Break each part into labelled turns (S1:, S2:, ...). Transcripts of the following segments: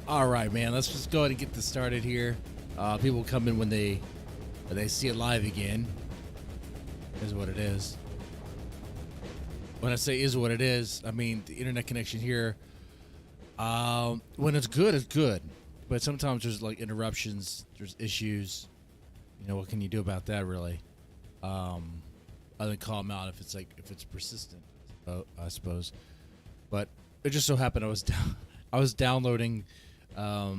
S1: All right, man. Let's just go ahead and get this started here. People come in when they see it live again. Is what it is. When I say is what it is, I mean the internet connection here. When it's good, it's good. But sometimes there's like interruptions. There's issues. You know, what can you do about that, really? Other than call them out if it's persistent, I suppose. But it just so happened I was downloading. I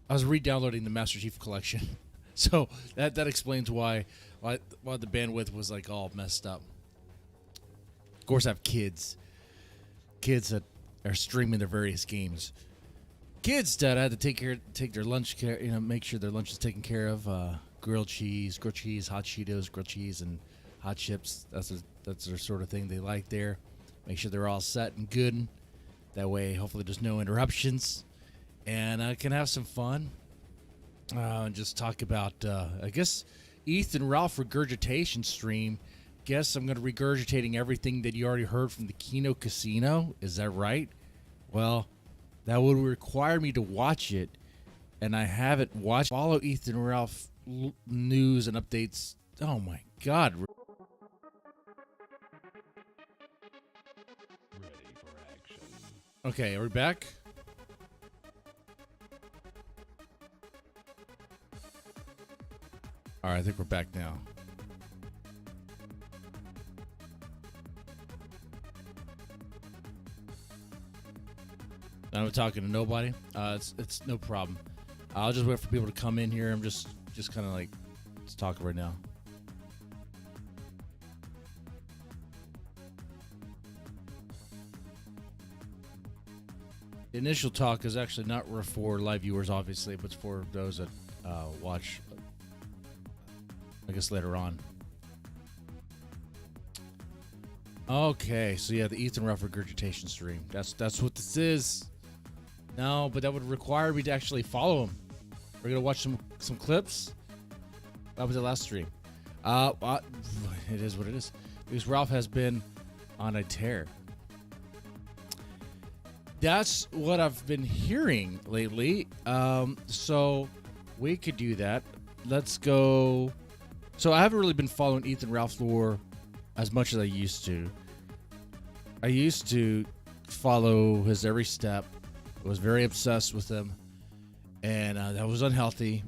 S1: was re-downloading the Master Chief Collection, so that explains why the bandwidth was like all messed up. Of course, I have kids that are streaming their various games. Kids that I had to take their lunch care, make sure their lunch is taken care of. Grilled cheese, hot Cheetos, grilled cheese, and hot chips. That's their sort of thing they like there. Make sure they're all set and good. That way, hopefully, there's no interruptions, and I can have some fun. And just talk about, I guess, Ethan Ralph Regurgitation stream. Guess I'm going to regurgitating everything that you already heard from the Kino Casino. Is that right? Well, that would require me to watch it, and I haven't watched. Follow Ethan Ralph news and updates. Oh my God.
S2: Ready for action.
S1: Okay, are we back? All right, I think we're back now. I'm talking to nobody. It's no problem. I'll just wait for people to come in here. I'm just kind of like just talking right now. The initial talk is actually not for live viewers, obviously, but it's for those that watch, I guess, later on. Okay, so yeah, the Ethan Ralph Regurgitation stream. That's what this is. No, but that would require me to actually follow him. We're gonna watch some clips. That was the last stream. It is what it is. Because Ralph has been on a tear. That's what I've been hearing lately. So we could do that. Let's go. So I haven't really been following Ethan Ralph lore as much as I used to. I used to follow his every step. I was very obsessed with him, and that was unhealthy.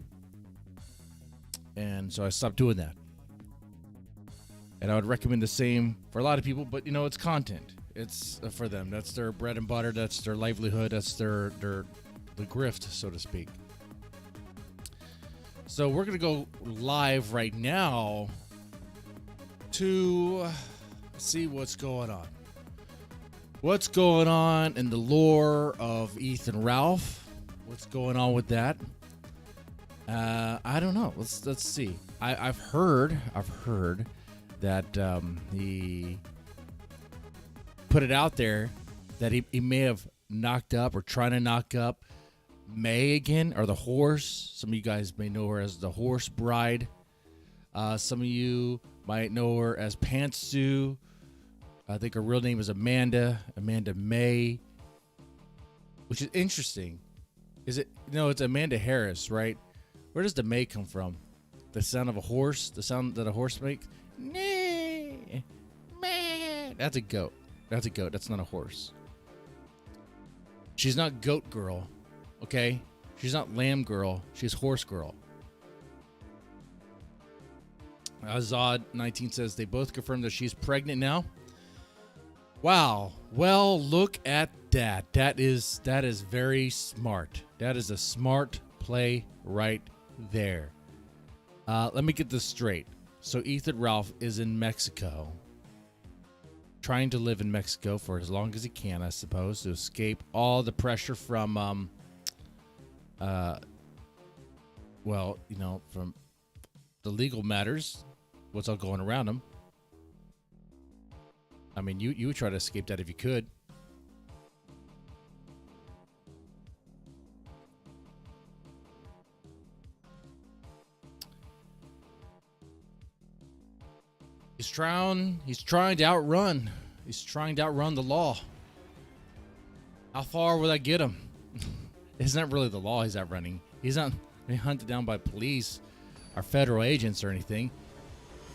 S1: And so I stopped doing that. And I would recommend the same for a lot of people, but it's content. It's for them. That's their bread and butter. That's their livelihood. That's their the grift, so to speak. So we're gonna go live right now to see what's going on. What's going on in the lore of Ethan Ralph? What's going on with that? I don't know. Let's see. I've heard that he put it out there that he may have knocked up or trying to knock up May again, or the horse. Some of you guys may know her as the Horse Bride. Some of you might know her as Pantsu. I think her real name is Amanda May, which is interesting. Is it? No, it's Amanda Harris, right? Where does the May come from? The sound of a horse? The sound that a horse makes? Nah, meh. That's a goat. That's not a horse. She's not goat girl, okay? She's not lamb girl. She's horse girl. Azad19 says they both confirmed that she's pregnant now. Wow. Well, look at that. That is very smart. That is a smart play right there. Let me get this straight. So Ethan Ralph is in Mexico, trying to live in Mexico for as long as he can, I suppose, to escape all the pressure from, from the legal matters, what's all going around him. I mean, you would try to escape that if you could. He's trying to outrun the law. How far will that get him? It's not really the law he's out running. He's not being hunted down by police or federal agents or anything.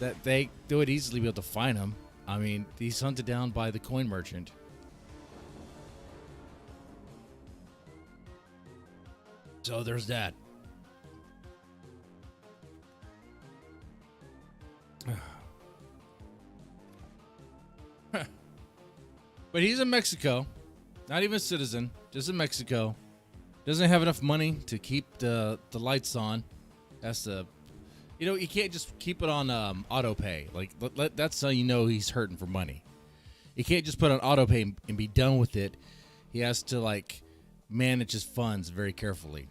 S1: That they would easily be able to find him. I mean, he's hunted down by the coin merchant. So there's that. But he's in Mexico, not even a citizen, just in Mexico. Doesn't have enough money to keep the lights on. That's the, you can't just keep it on auto pay. Like that's how you know he's hurting for money. You can't just put on auto pay and be done with it. He has to like manage his funds very carefully.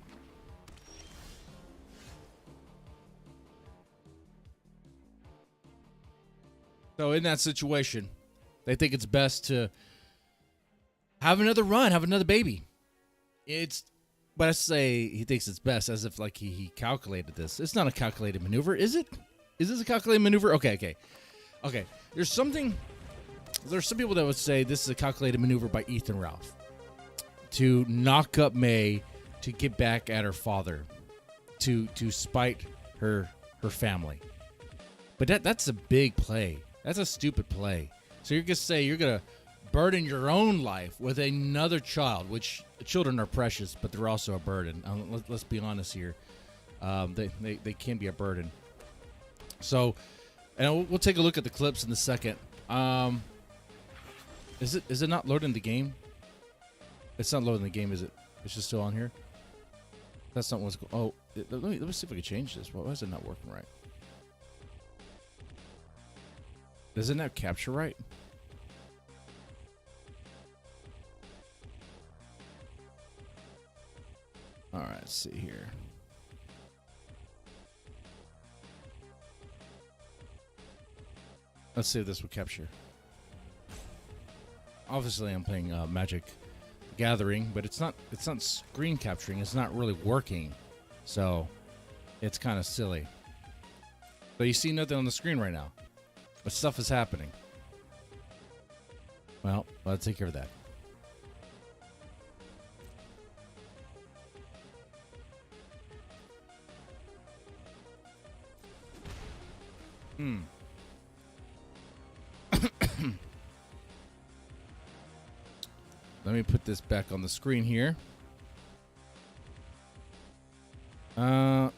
S1: So in that situation, they think it's best to have another run, have another baby. But I say he thinks it's best as if like he calculated this. It's not a calculated maneuver, is it? Is this a calculated maneuver? Okay. There's some people that would say this is a calculated maneuver by Ethan Ralph to knock up May to get back at her father, to spite her family. But that's a big play. That's a stupid play. So you're gonna burden your own life with another child, which children are precious, but they're also a burden. Let's be honest here. They can be a burden. So, and we'll take a look at the clips in a second. Is it not loading the game? It's not loading the game, is it? It's just still on here. That's not what's going. Oh, let me see if I can change this. Why is it not working right? Doesn't that capture right? All right, let's see here. Let's see if this will capture. Obviously, I'm playing Magic Gathering, but it's not screen capturing. It's not really working, so it's kind of silly. So you see nothing on the screen right now, but stuff is happening. Well, let's take care of that. Let me put this back on the screen here. Why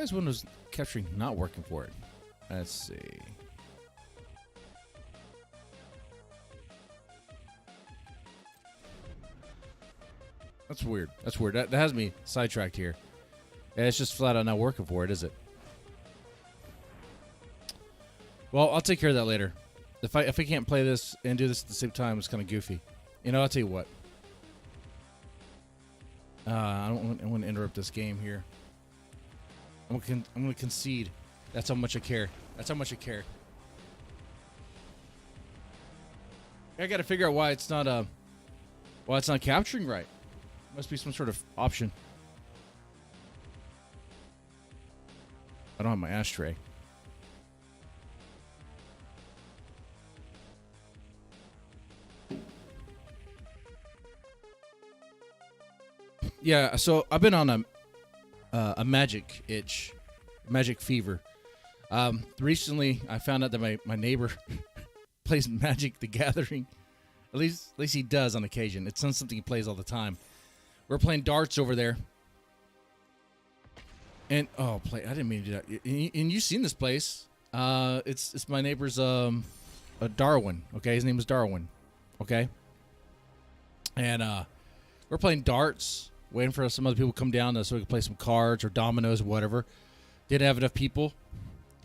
S1: is Windows capturing not working for it? Let's see. That's weird. That has me sidetracked here. Yeah, it's just flat out not working for it, is it? Well, I'll take care of that later. If I can't play this and do this at the same time, it's kind of goofy. I'll tell you what. I want to interrupt this game here. I'm gonna concede. That's how much I care. I got to figure out why it's not capturing right. Must be some sort of option. I don't have my ashtray. Yeah, so I've been on a magic itch, magic fever. Recently, I found out that my neighbor plays Magic the Gathering. At least he does on occasion. It's not something he plays all the time. We're playing darts over there. And I didn't mean to do that. And you've seen this place. It's my neighbor's Darwin. Okay, his name is Darwin. Okay, and we're playing darts, waiting for some other people to come down so we can play some cards or dominoes or whatever. Didn't have enough people,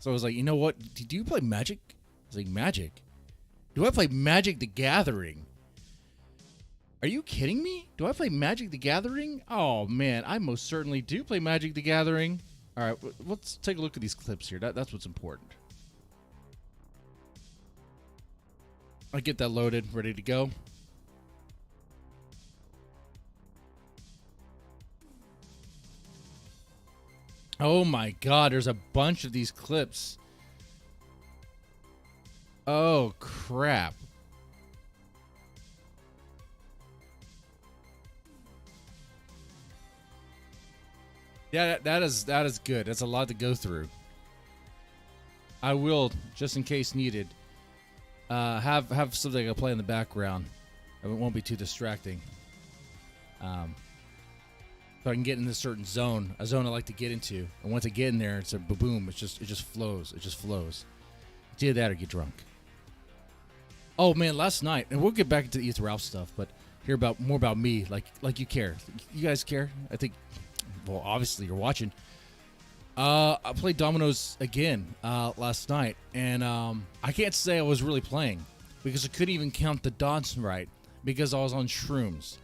S1: so I was like, you know what? Do you play Magic? I was like, Magic? Do I play Magic the Gathering? Are you kidding me? Do I play Magic the Gathering? Oh, man, I most certainly do play Magic the Gathering. All right, let's take a look at these clips here. That's what's important. I get that loaded, ready to go. Oh, my God, there's a bunch of these clips. Oh, crap. Yeah, that is good. That's a lot to go through. I will, just in case needed, have something I can play in the background. It won't be too distracting. So I can get in this certain zone, a zone I like to get into. And once I get in there, it's a boom. It just flows. It just flows. It's either that or get drunk. Oh man, last night, and we'll get back into the Ethan Ralph stuff, but hear about more about me, like you care. You guys care? I think. Well, obviously you're watching. I played dominoes again last night, and I can't say I was really playing because I couldn't even count the dots right because I was on shrooms.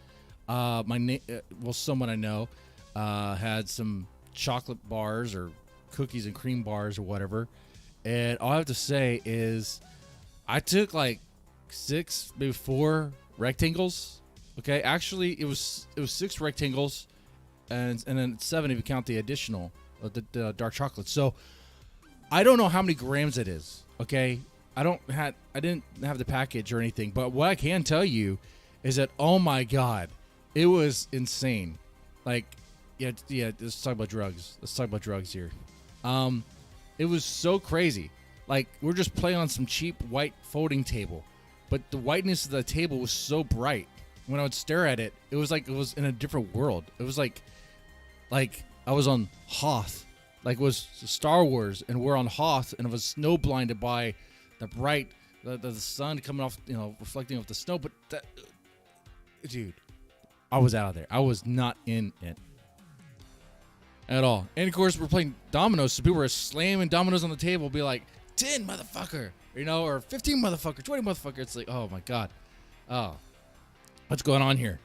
S1: Someone I know had some chocolate bars or cookies and cream bars or whatever, and all I have to say is I took like 6, maybe 4 rectangles. Okay, actually it was 6 rectangles, and then 7 if you count the additional the dark chocolate. So I don't know how many grams it is. Okay, I didn't have the package or anything, but what I can tell you is that, oh my god, it was insane. Like, yeah. Let's talk about drugs. Let's talk about drugs here. It was so crazy. Like, we're just playing on some cheap white folding table, but the whiteness of the table was so bright. When I would stare at it, it was like it was in a different world. It was like I was on Hoth, like it was Star Wars, and we're on Hoth, and I was snow blinded by the bright, the sun coming off, reflecting off the snow. But that, dude, I was out of there. I was not in it at all. And of course, we're playing dominoes, so people were slamming dominoes on the table, be like, 10 motherfucker, or 15 motherfucker, 20 motherfucker. It's like, oh my god, oh, what's going on here?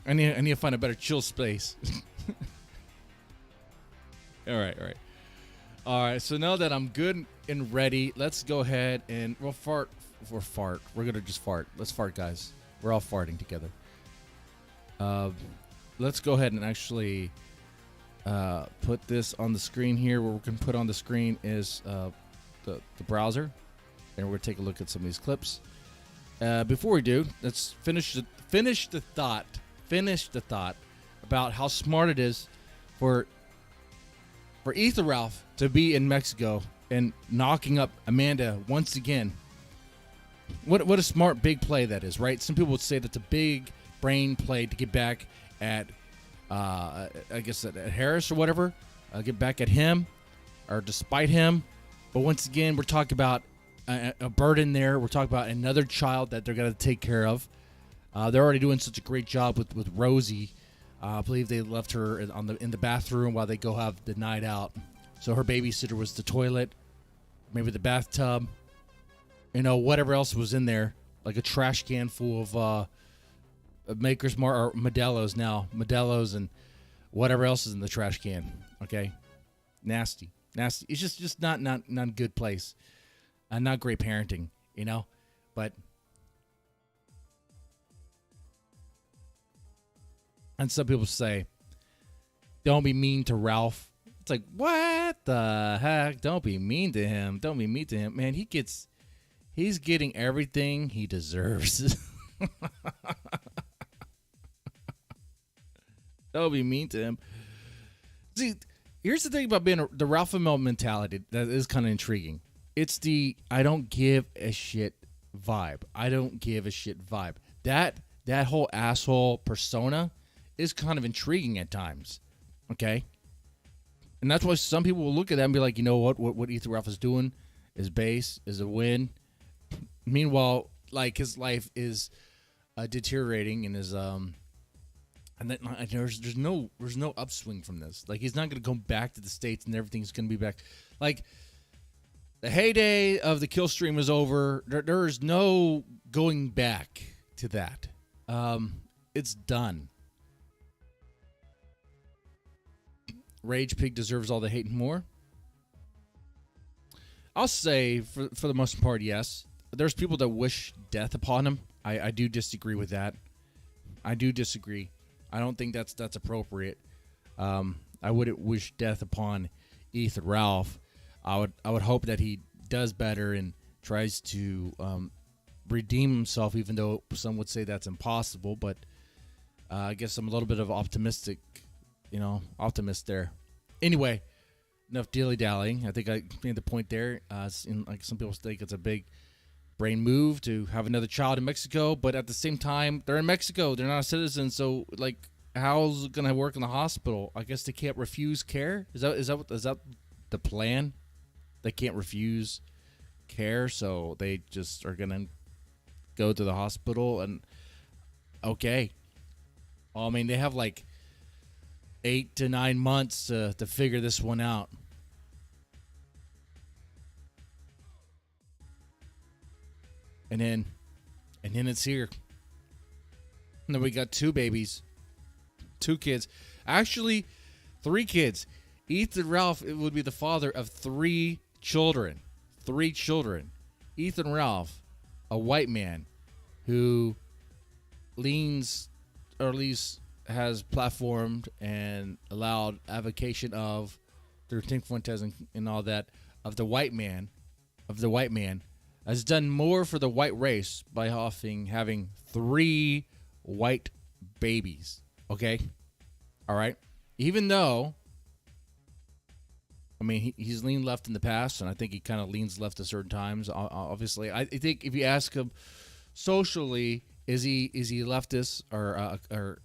S1: I need to find a better chill space. All right. So now that I'm good and ready, let's go ahead and we'll fart. We're gonna just fart. Let's fart, guys. We're all farting together. Let's go ahead and actually put this on the screen here. What we can put on the screen is the browser, and we're gonna take a look at some of these clips. Before we do, let's finish the thought about how smart it is for Ethan Ralph to be in Mexico and knocking up Amanda once again. What a smart big play that is, right? Some people would say that's a big brain play to get back at I guess at Harris or whatever, get back at him or despite him. But once again, we're talking about a burden there. We're talking about another child that they're going to take care of. They're already doing such a great job with Rosie. I believe they left her in the bathroom while they go have the night out. So her babysitter was the toilet, maybe the bathtub, whatever else was in there, like a trash can full of Maker's Mark or Modelo's and whatever else is in the trash can. Okay, nasty. It's just not a good place. Not great parenting, but. And some people say, don't be mean to Ralph. It's like, what the heck? Don't be mean to him. Don't be mean to him. Man, he's getting everything he deserves. Don't be mean to him. See, here's the thing about being the Ralph Amell mentality that is kind of intriguing. It's the I don't give a shit vibe. I don't give a shit vibe. That whole asshole persona is kind of intriguing at times, okay? And that's why some people will look at that and be like, you know what Ethan Ralph is doing is base, is a win. Meanwhile, like, his life is deteriorating and is and there's no upswing from this. Like, he's not going to go back to the States and everything's going to be back. Like, the heyday of the kill stream is over. There is no going back to that. It's done. Rage Pig deserves all the hate and more. I'll say, for the most part, yes. There's people that wish death upon him. I do disagree with that. I do disagree. I don't think that's appropriate. I wouldn't wish death upon Ethan Ralph. I would hope that he does better and tries to redeem himself, even though some would say that's impossible. But I guess I'm a little bit of optimistic optimist there. Anyway, enough dilly-dallying. I think I made the point there. Like some people think it's a big brain move to have another child in Mexico, but at the same time, they're in Mexico. They're not a citizen, so like, how's it gonna work in the hospital? I guess they can't refuse care. Is that the plan? They can't refuse care, so they just are gonna go to the hospital. And okay, well, I mean, they have like 8 to 9 months to figure this one out. And then it's here. And then we got 2 babies, 2 kids, actually 3 kids. Ethan Ralph would be the father of 3 children. 3 children. Ethan Ralph, a white man who leans, or at least has platformed and allowed avocation of 13 Fuentes and all that, of the white man, has done more for the white race by having 3 white babies. Okay? All right? Even though, I mean, he's leaned left in the past, and I think he kind of leans left at certain times. Obviously, I think if you ask him socially, is he leftist or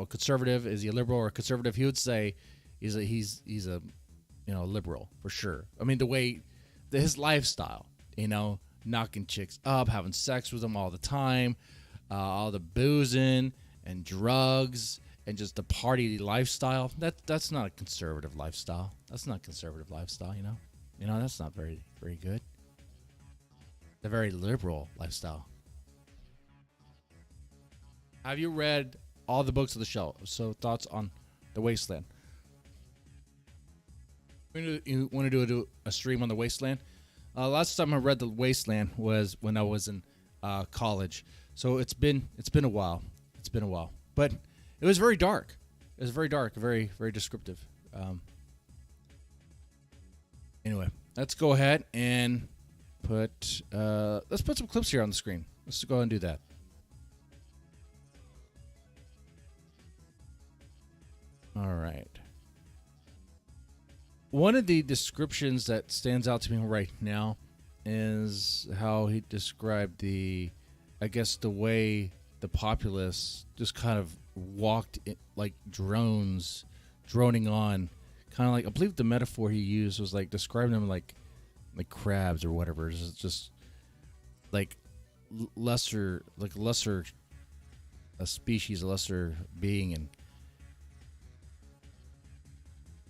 S1: conservative? Is he a liberal or a conservative? He would say he's a liberal for sure. I mean, his lifestyle, knocking chicks up, having sex with them all the time, all the boozing and drugs and just the party lifestyle. That's not a conservative lifestyle. That's not conservative lifestyle. That's not very, very good. The very liberal lifestyle. Have you read all the books of the shelf? So thoughts on The Wasteland. You want to do a stream on The Wasteland? Last time I read The Wasteland was when I was in college. So it's been a while. It's been a while. But it was very dark. It was very dark, very, very descriptive. Anyway, let's go ahead and let's put some clips here on the screen. Let's go ahead and do that. All right. One of the descriptions that stands out to me right now is how he described the way the populace just kind of walked like drones, droning on, kind of like, I believe the metaphor he used was like describing them like crabs or whatever. It's just like lesser a species, a lesser being, and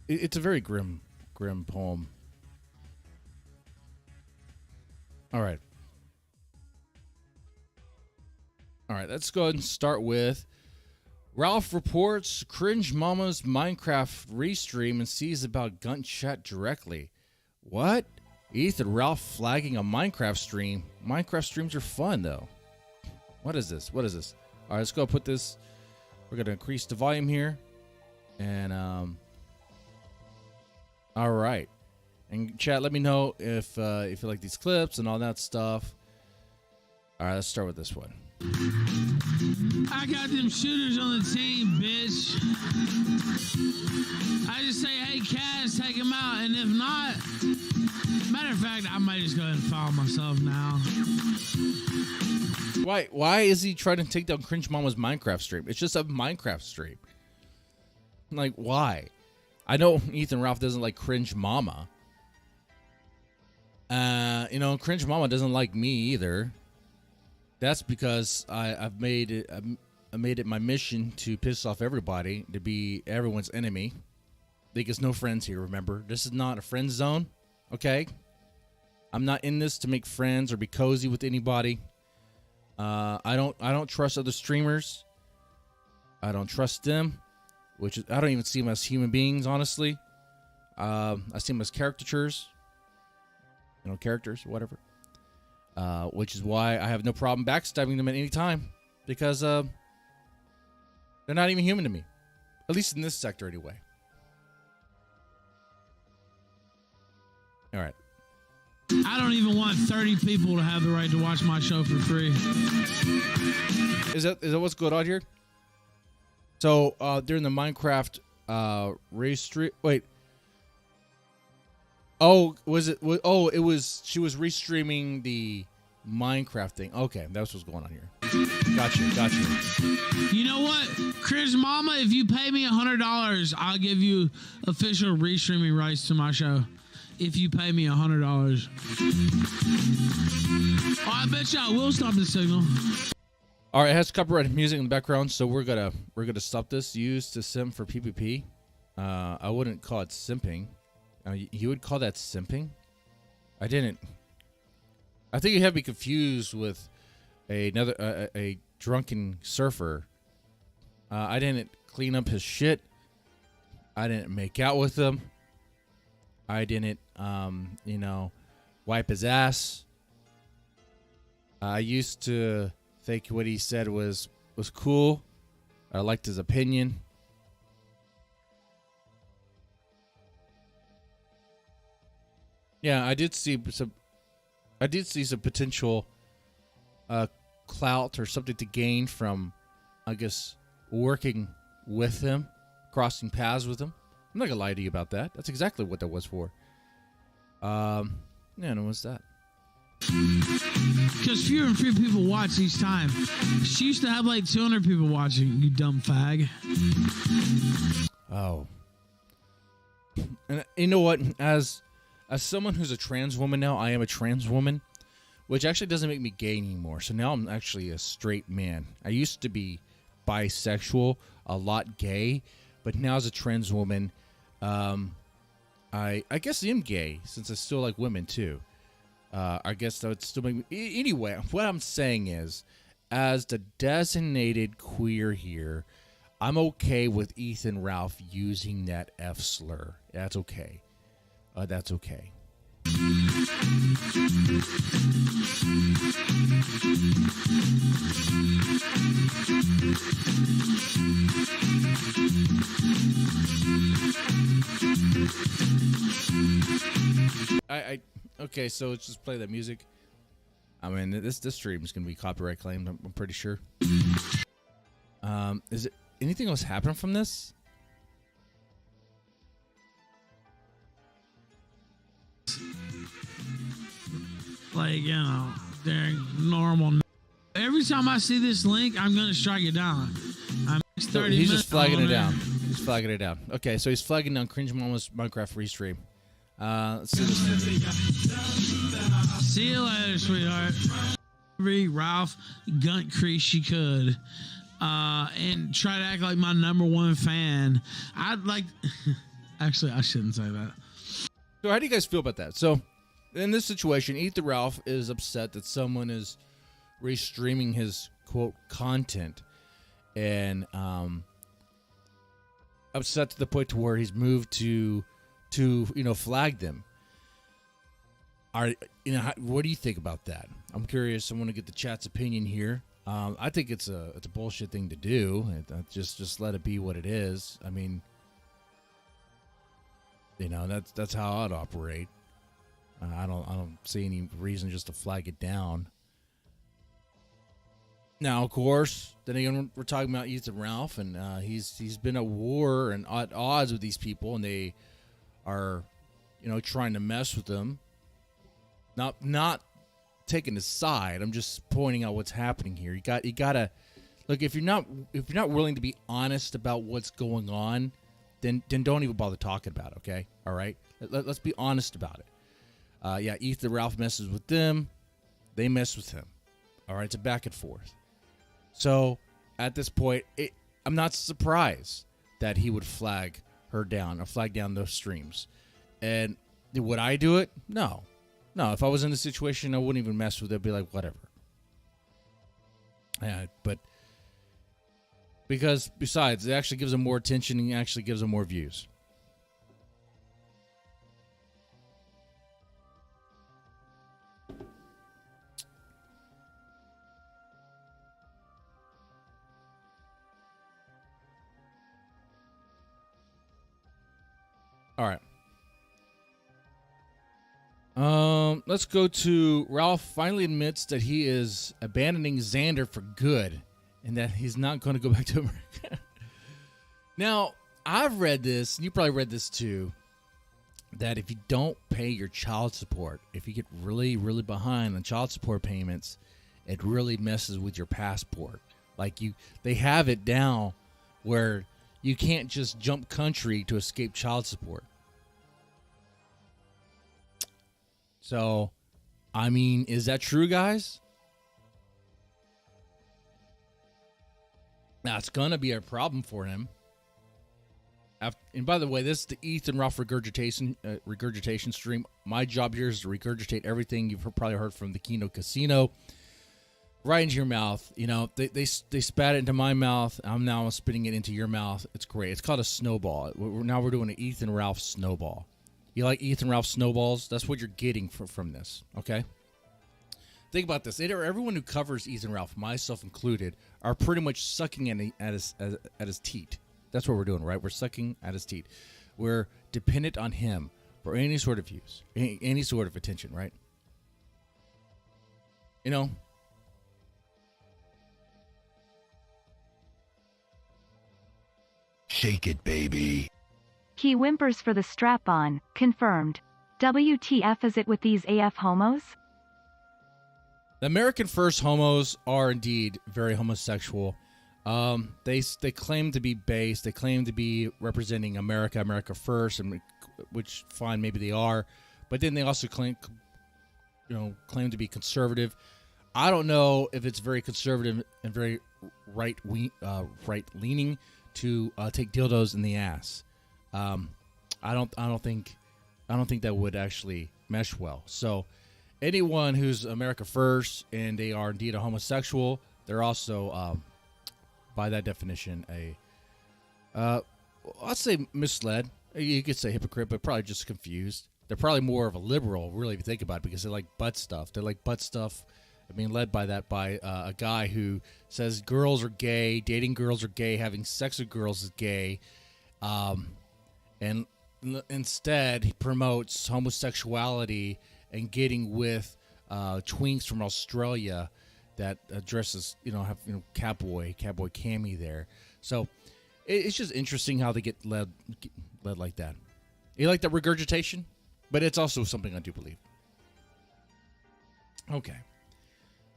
S1: it's a very grim poem. All right, let's go ahead and start with Ralph reports Cringe Mama's Minecraft restream and sees about gunshot directly. What? Ethan Ralph flagging a Minecraft stream. Minecraft streams are fun, though. What is this? All right, let's go put this. We're going to increase the volume here. And, all right. And chat, let me know if you like these clips and all that stuff. All right, let's start with this one.
S2: I got them shooters on the team, bitch. I just say, hey, Cass, take him out. And if not, matter of fact, I might just go ahead and follow myself now.
S1: Why is he trying to take down Cringe Mama's Minecraft stream? It's just a Minecraft stream. Like, why? I know Ethan Ralph doesn't like Cringe Mama. Cringe Mama doesn't like me either. That's because I made it my mission to piss off everybody, to be everyone's enemy. There's no friends here, remember? This is not a friend zone, okay? I'm not in this to make friends or be cozy with anybody. I don't trust other streamers. I don't trust them, I don't even see them as human beings, honestly. I see them as caricatures. Characters, whatever. Which is why I have no problem backstabbing them at any time, because they're not even human to me, at least in this sector anyway. All right.
S2: I don't even want 30 people to have the right to watch my show for free.
S1: Is that what's going on here? So during the Minecraft restream. Wait. Oh, was it? Oh, it was. She was restreaming the Minecraft thing. Okay, that's what's going on here. Gotcha.
S2: You know what, Chris Mama? If you pay me $100, I'll give you official restreaming rights to my show. If you pay me $100. Oh, I bet you I will stop the signal.
S1: All right, it has copyrighted music in the background, so we're gonna stop this. Used to simp for PvP. I wouldn't call it simping. You would call that simping? I didn't. I think you have me confused with another a drunken surfer. I didn't clean up his shit. I didn't make out with him. I didn't, wipe his ass. I used to think what he said was cool. I liked his opinion. Yeah, I did see some potential clout or something to gain from, I guess, working with him, crossing paths with him. I'm not gonna lie to you about that. That's exactly what that was for. Yeah, and what's that?
S2: Because fewer and fewer people watch each time. She used to have like 200 people watching, you dumb fag.
S1: Oh. And you know what? As someone who's a trans woman now, I am a trans woman, which actually doesn't make me gay anymore. So now I'm actually a straight man. I used to be bisexual, a lot gay, but now as a trans woman, I guess I am gay since I still like women too. I guess that would still make me... Anyway, what I'm saying is, as the designated queer here, I'm okay with Ethan Ralph using that F slur. That's okay. That's okay. Okay, so let's just play that music. I mean, this stream is gonna be copyright claimed. I'm pretty sure. Is it anything else happen from this?
S2: Like, they're normal. Every time I see this link, I'm gonna strike it down.
S1: He's just flagging it down. He's flagging it down. Okay, so he's flagging down Cringe Mama's Minecraft restream. Let's see this.
S2: See you later, sweetheart. Ralph Gunt Crease she could. And try to act like my #1 fan. I'd like... Actually, I shouldn't say that.
S1: So how do you guys feel about that? So, in this situation, Ethan Ralph is upset that someone is restreaming his, quote, content. And upset to the point to where he's moved to flag them. What do you think about that? I'm curious. I want to get the chat's opinion here. I think it's a bullshit thing to do. Just let it be what it is. I mean, that's how I'd operate. I don't see any reason just to flag it down. Now, of course, then again, we're talking about Ethan Ralph, and he's been at war and at odds with these people, and they are, trying to mess with him. Not taking his side. I'm just pointing out what's happening here. You gotta look. If you're not willing to be honest about what's going on, then don't even bother talking about it. Okay, all right. Let's be honest about it. Yeah, Ethan Ralph messes with them. They mess with him. All right, it's a back and forth. So at this point, I'm not surprised that he would flag her down or flag down those streams. And would I do it? No. If I was in the situation, I wouldn't even mess with it. I'd be like, whatever. Yeah, but because besides, it actually gives them more attention and actually gives them more views. All right. Let's go to Ralph finally admits that he is abandoning Xander for good and that he's not going to go back to America. Now, I've read this, and you probably read this too, that if you don't pay your child support, if you get really, really behind on child support payments, it really messes with your passport. Like they have it down where you can't just jump country to escape child support. So, I mean, is that true, guys? Now, it's going to be a problem for him. And by the way, this is the Ethan Ralph regurgitation stream. My job here is to regurgitate everything you've probably heard from the Keno Casino right into your mouth. You know, they spat it into my mouth. I'm now spitting it into your mouth. It's great. It's called a snowball. Now we're doing an Ethan Ralph snowball. You like Ethan Ralph snowballs? That's what you're getting from this, okay? Think about this. Everyone who covers Ethan Ralph, myself included, are pretty much sucking at his teat. That's what we're doing, right? We're sucking at his teat. We're dependent on him for any sort of views, any sort of attention, right? You know?
S3: Shake it, baby.
S4: He whimpers for the strap-on. Confirmed. WTF is it with these AF homos?
S1: The American First homos are indeed very homosexual. They claim to be base. They claim to be representing America First, and which fine, maybe they are, but then they also claim to be conservative. I don't know if it's very conservative and very right leaning to take dildos in the ass. I don't think that would actually mesh well. So anyone who's America First and they are indeed a homosexual, they're also by that definition I'd say misled. You could say hypocrite, but probably just confused. They're probably more of a liberal, really, if you think about it, because they like butt stuff. They like butt stuff. I mean, led by a guy who says girls are gay, dating girls are gay, having sex with girls is gay, and instead he promotes homosexuality and getting with twinks from Australia that dresses, have cowboy cami there. So it's just interesting how they get led like that. You like that regurgitation? But it's also something I do believe. Okay.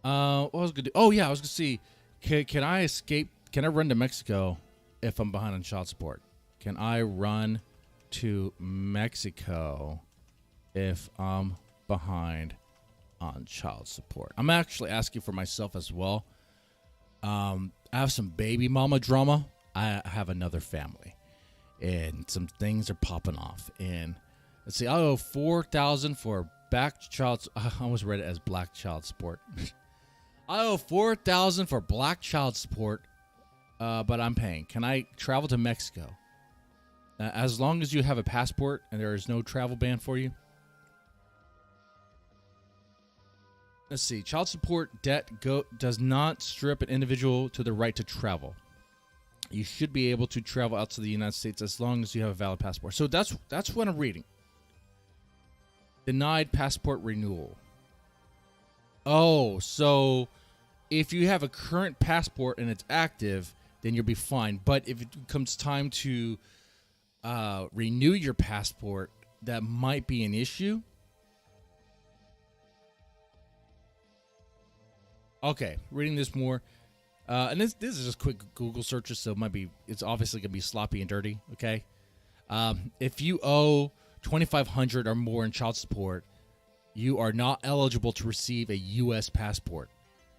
S1: What was I gonna do? Oh yeah, I was gonna see. Can I escape? Can I run to Mexico if I'm behind on child support? Can I run to Mexico if I'm behind on child support? I'm actually asking for myself as well. I have some baby mama drama. I have another family, and some things are popping off. And let's see, I owe $4,000 for back child. I almost read it as black child support. I owe $4,000 for black child support, but I'm paying. Can I travel to Mexico? As long as you have a passport and there is no travel ban for you. Let's see. Child support debt does not strip an individual to the right to travel. You should be able to travel out to the United States as long as you have a valid passport. So that's what I'm reading. Denied passport renewal. Oh, so if you have a current passport and it's active, then you'll be fine. But if it comes time to renew your passport, that might be an issue. Okay, reading this more. And this is just quick Google searches, so it's obviously going to be sloppy and dirty, okay? If you owe $2,500 or more in child support, you are not eligible to receive a U.S. passport.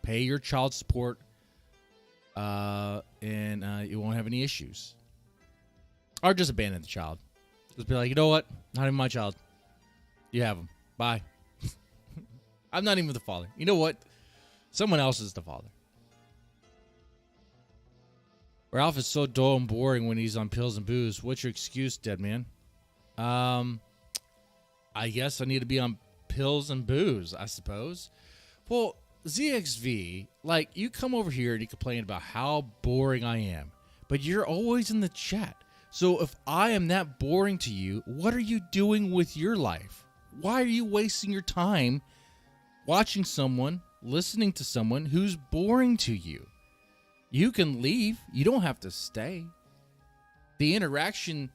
S1: Pay your child support, and you won't have any issues. Or just abandon the child. Just be like, you know what? Not even my child. You have him. Bye. I'm not even the father. You know what? Someone else is the father. Ralph is so dull and boring when he's on pills and booze. What's your excuse, dead man? I guess I need to be on pills and booze, I suppose. Well, ZXV, like, you come over here and you complain about how boring I am, but you're always in the chat. So if I am that boring to you, what are you doing with your life? Why are you wasting your time watching someone, listening to someone who's boring to you? You can leave. You don't have to stay. The interaction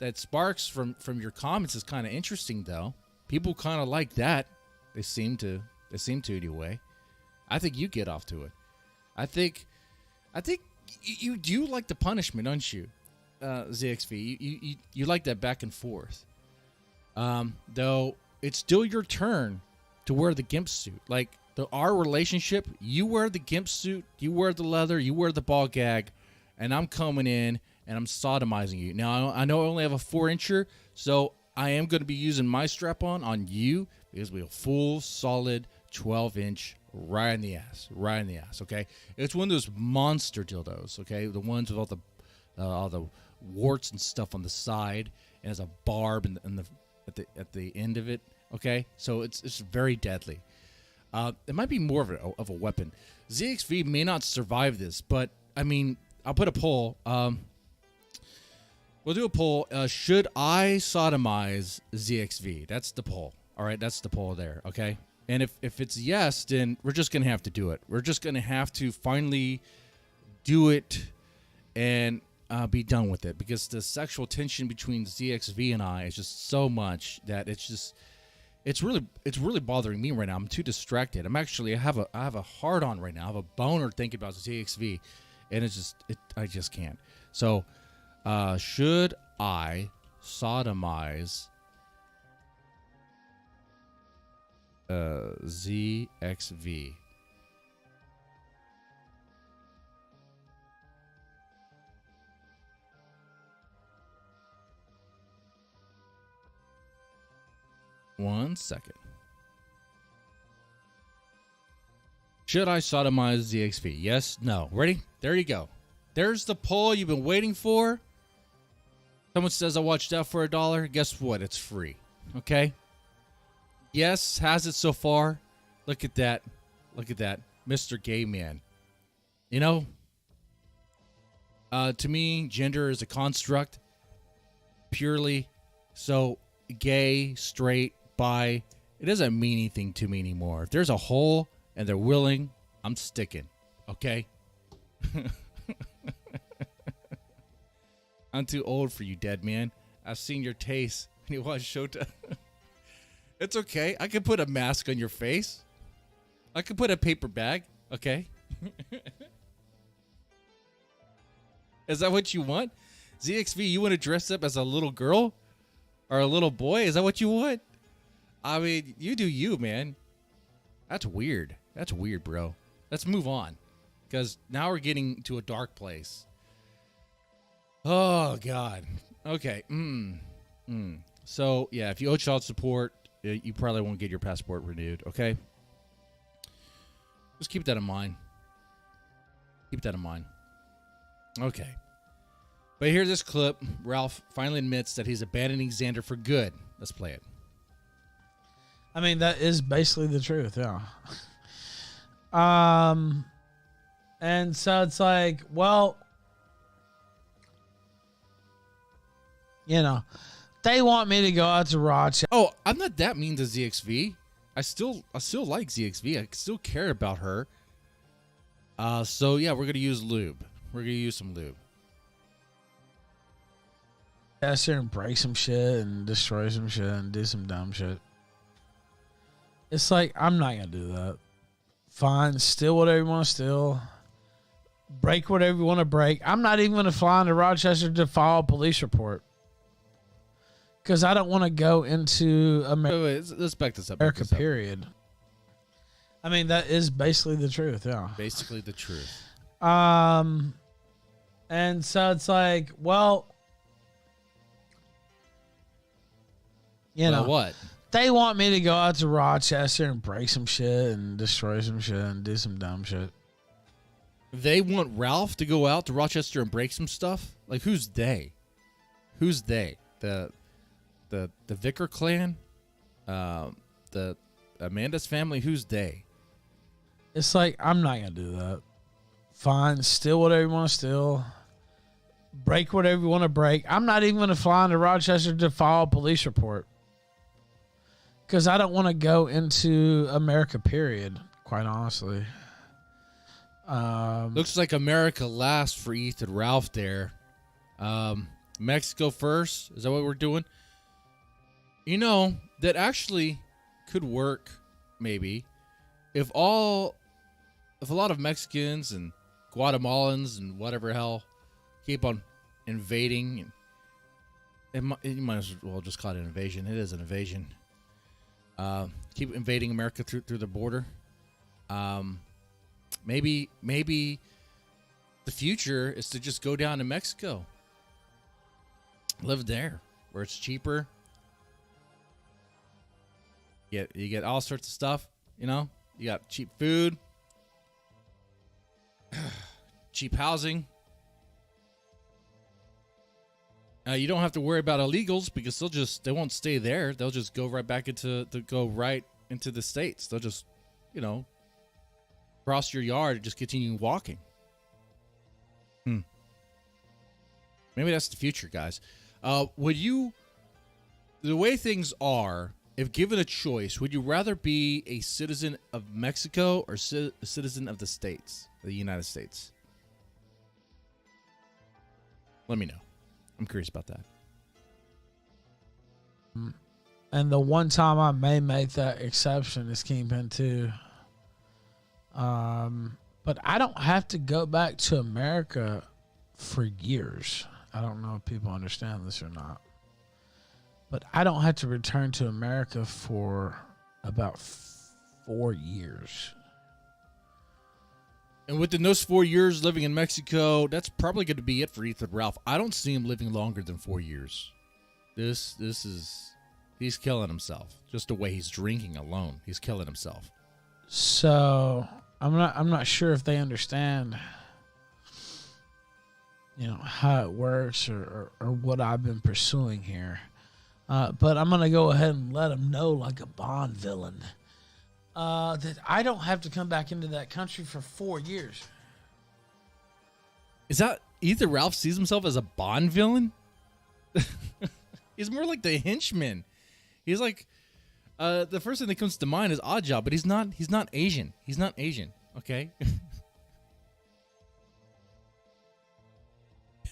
S1: that sparks from your comments is kind of interesting, though. People kind of like that. They seem to anyway. I think you get off to it. I think you do like the punishment, don't you, ZXV? You like that back and forth. Though it's still your turn to wear the gimp suit. Like our relationship, you wear the gimp suit, you wear the leather, you wear the ball gag, and I'm coming in and I'm sodomizing you. Now I know I only have a 4-incher, so I am going to be using my strap-on on you because we have a full solid 12-inch right in the ass. Okay, it's one of those monster dildos. Okay, the ones with all the warts and stuff on the side, and has a barb at the end of it. Okay, so it's very deadly. It might be more of a weapon. ZXV may not survive this, but I mean, I'll put a poll. We'll do a poll. Should I sodomize ZXV? That's the poll. All right, that's the poll there. Okay, and if it's yes, then we're just gonna have to do it. We're just gonna have to finally do it and be done with it, because the sexual tension between ZXV and I is just so much that it's really bothering me right now. I'm too distracted. I have a hard on right now. I have a boner thinking about ZXV, and I just can't. So, should I sodomize ZXV? One second. Should I sodomize ZXV? Yes, no. Ready? There you go. There's the poll you've been waiting for. Someone says I watched out for $1. Guess what? It's free. Okay? Yes, has it so far. Look at that. Look at that. Mr. Gay Man. You know, to me, gender is a construct. Purely. So, gay, straight, bi, it doesn't mean anything to me anymore. If there's a hole and they're willing, I'm sticking. Okay? I'm too old for you, dead man. I've seen your taste when you watch Showtime. It's okay. I can put a mask on your face. I can put a paper bag. Okay? Is that what you want? ZXV, you want to dress up as a little girl? Or a little boy? Is that what you want? I mean, you do you, man. That's weird. That's weird, bro. Let's move on, because now we're getting to a dark place. Oh, God. Okay. So, yeah, if you owe child support, you probably won't get your passport renewed, okay? Just keep that in mind. Keep that in mind. Okay. But here's this clip. Ralph finally admits that he's abandoning Xander for good. Let's play it.
S2: I mean, that is basically the truth, yeah. And so it's like, well, you know, they want me to go out to Rochester.
S1: Oh, I'm not that mean to ZXV. I still like ZXV. I still care about her. So yeah, we're gonna use lube. We're gonna use some lube.
S2: Test her and break some shit and destroy some shit and do some dumb shit. It's like, I'm not going to do that. Fine, steal whatever you want to steal. Break whatever you want to break. I'm not even going to fly into Rochester to file a police report. Because I don't want to go into America.
S1: Wait, let's back this up.
S2: America, period. I mean, that is basically the truth, yeah.
S1: Basically the truth.
S2: And so it's like, well, you know
S1: what?
S2: They want me to go out to Rochester and break some shit and destroy some shit and do some dumb shit.
S1: They want Ralph to go out to Rochester and break some stuff? Like, who's they? Who's they? The Vicker clan? The Amanda's family? Who's they?
S2: It's like, I'm not going to do that. Fine, steal whatever you want to steal. Break whatever you want to break. I'm not even going to fly into Rochester to file a police report. Because I don't want to go into America, period, quite honestly.
S1: Looks like America last for Ethan Ralph there. Mexico first. Is that what we're doing? You know, that actually could work maybe if a lot of Mexicans and Guatemalans and whatever hell keep on invading, and you might as well just call it an invasion. It is an invasion. Keep invading America through the border. Maybe the future is to just go down to Mexico, live there where it's cheaper. You get all sorts of stuff. You know, you got cheap food, cheap housing. You don't have to worry about illegals because they won't stay there. They'll just go right back into the States. They'll just, you know, cross your yard and just continue walking. Maybe that's the future, guys. Would you, the way things are, if given a choice, would you rather be a citizen of Mexico or a citizen of the States, the United States? Let me know. I'm curious about that.
S2: And the one time I may make that exception is Kingpin 2. But I don't have to go back to America for years. I don't know if people understand this or not. But I don't have to return to America for about 4 years.
S1: And within those 4 years living in Mexico, that's probably going to be it for Ethan Ralph. I don't see him living longer than 4 years. This is, he's killing himself. Just the way he's drinking alone, he's killing himself.
S2: So I'm not sure if they understand, you know, how it works or what I've been pursuing here. But I'm going to go ahead and let them know, like a Bond villain, that I don't have to come back into that country for 4 years.
S1: Is that Ethan Ralph sees himself as a Bond villain? He's more like the henchman. He's like, the first thing that comes to mind is Oddjob, but he's not Asian. He's not Asian. Okay.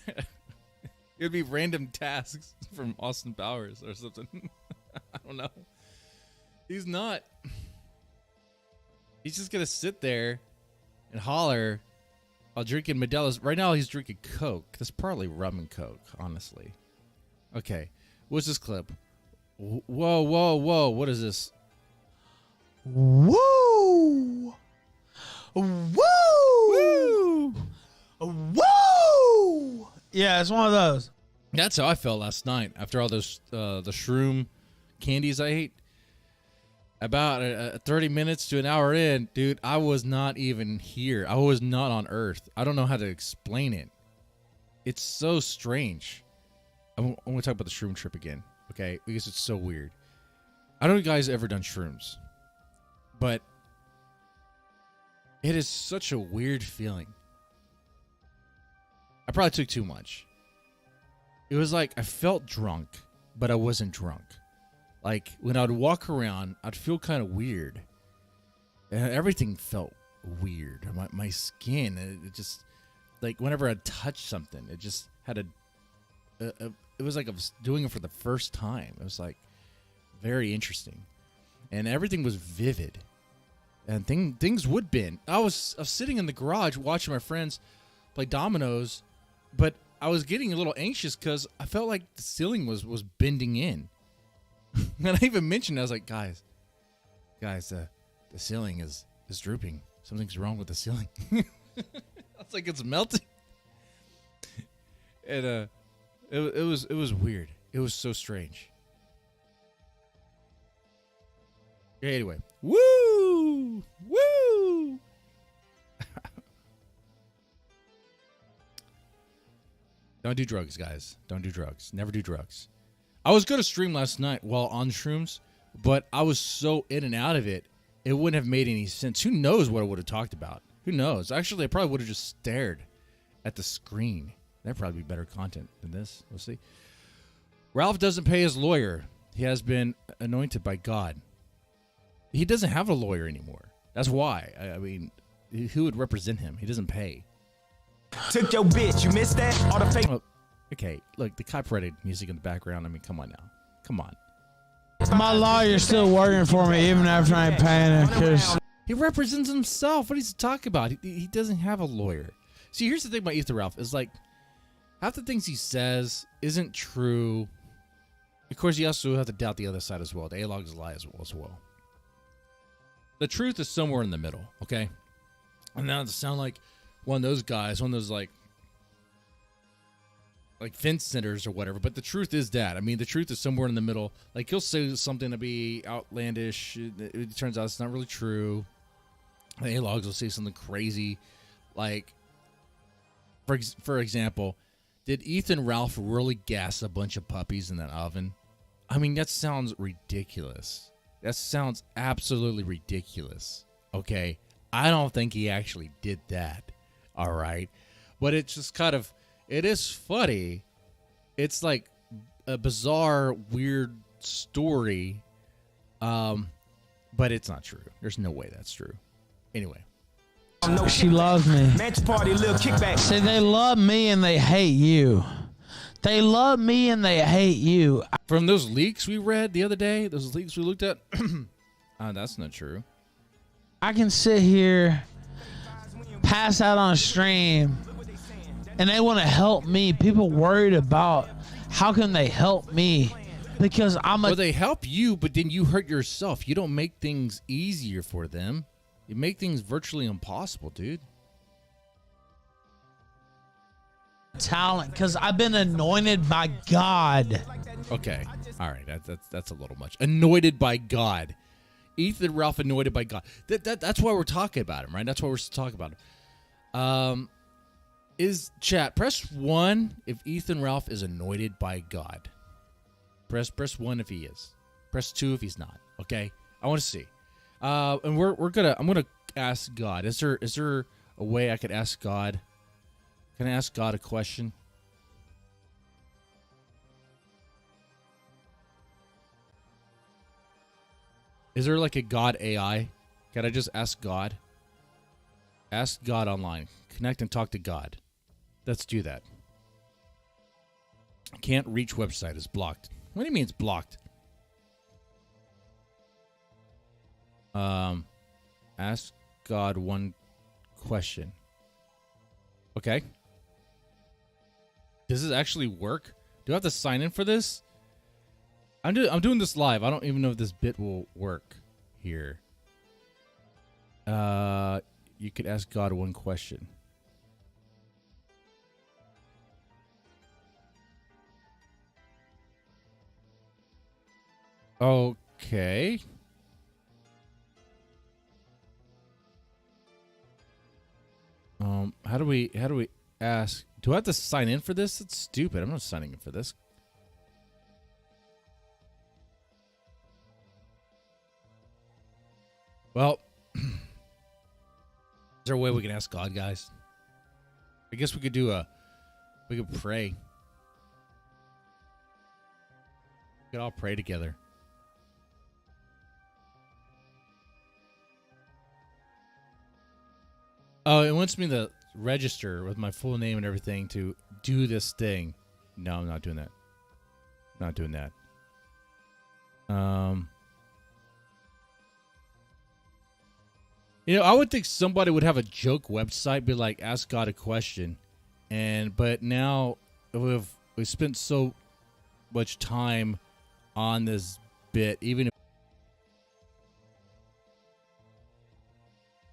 S1: It would be random tasks from Austin Powers or something. I don't know. He's not. He's just going to sit there and holler while drinking Modelo's. Right now, he's drinking Coke. That's probably rum and Coke, honestly. Okay. What's this clip? Whoa, whoa, whoa. What is this?
S2: Woo! Woo! Woo! Woo! Yeah, it's one of those.
S1: That's how I felt last night after all those the shroom candies I ate. About 30 minutes to an hour in, dude, I was not even here. I was not on Earth. I don't know how to explain it. It's so strange. I'm going to talk about the shroom trip again, okay? Because it's so weird. I don't know if you guys ever done shrooms, but it is such a weird feeling. I probably took too much. It was like I felt drunk, but I wasn't drunk. Like when I'd walk around, I'd feel kind of weird. And everything felt weird. My skin, it just, like whenever I'd touch something, it just had it was like I was doing it for the first time. It was like very interesting. And everything was vivid. And things would bend. I was sitting in the garage watching my friends play dominoes, but I was getting a little anxious because I felt like the ceiling was bending in. And I even mentioned, I was like, guys, the ceiling is drooping. Something's wrong with the ceiling. I was like, it's melting. And it was weird. It was so strange. Okay, anyway, woo! Don't do drugs, guys. Don't do drugs. Never do drugs. I was going to stream last night while on shrooms, but I was so in and out of it, it wouldn't have made any sense. Who knows what I would have talked about? Who knows? Actually, I probably would have just stared at the screen. That'd probably be better content than this. We'll see. Ralph doesn't pay his lawyer. He has been anointed by God. He doesn't have a lawyer anymore. That's why. I mean, who would represent him? He doesn't pay.
S3: Took your bitch, you missed that? All the fake.
S1: Okay, look, the copyrighted music in the background. I mean, come on now. Come on.
S2: My lawyer's still working for me even after I'm paying it. Cause
S1: He represents himself. What does he talk about? He doesn't have a lawyer. See, here's the thing about Ethan Ralph is like half the things he says isn't true. Of course, you also have to doubt the other side as well. The A-log is a lie as well. The truth is somewhere in the middle, okay? And now to sound like one of those guys, one of those like fence sitters or whatever, but the truth is that. I mean, the truth is somewhere in the middle. Like, he'll say something to be outlandish. It turns out it's not really true. The A-logs will say something crazy. Like, for example, did Ethan Ralph really gas a bunch of puppies in that oven? I mean, that sounds ridiculous. That sounds absolutely ridiculous. Okay? I don't think he actually did that. All right? But it's just kind of, it is funny. It's like a bizarre, weird story. But it's not true. There's no way that's true. Anyway.
S2: she loves me. See, they love me and they hate you. They love me and they hate you.
S1: From those leaks we read the other day, those leaks we looked at, that's not true.
S2: I can sit here, pass out on a stream, and they want to help me. People worried about how can they help me because I'm a...
S1: Well, they help you, but then you hurt yourself. You don't make things easier for them. You make things virtually impossible, dude.
S2: Talent, because I've been anointed by God.
S1: Okay, all right, that's a little much. Anointed by God. Ethan Ralph anointed by God. That's why we're talking about him, right? That's why we're talking about him. Is chat, press 1 if Ethan Ralph is anointed by God. Press 1 if he is. Press 2 if he's not. Okay, I want to see. And I'm gonna ask God. Is there a way I could ask God? Can I ask God a question? Is there like a God AI? Can I just ask God? Ask God online. Connect and talk to God. Let's do that. Can't reach website is blocked. What do you mean it's blocked? Ask God one question. Okay. Does this actually work? Do I have to sign in for this? I'm doing this live. I don't even know if this bit will work here. You could ask God one question. Okay. How do we ask? Do I have to sign in for this? It's stupid. I'm not signing in for this. Well, is there a way we can ask God, guys? I guess we could we could pray. We could all pray together. Oh, it wants me to register with my full name and everything to do this thing. No, I'm not doing that. Not doing that. You know, I would think somebody would have a joke website, be like, ask God a question. But now we've spent so much time on this bit, even if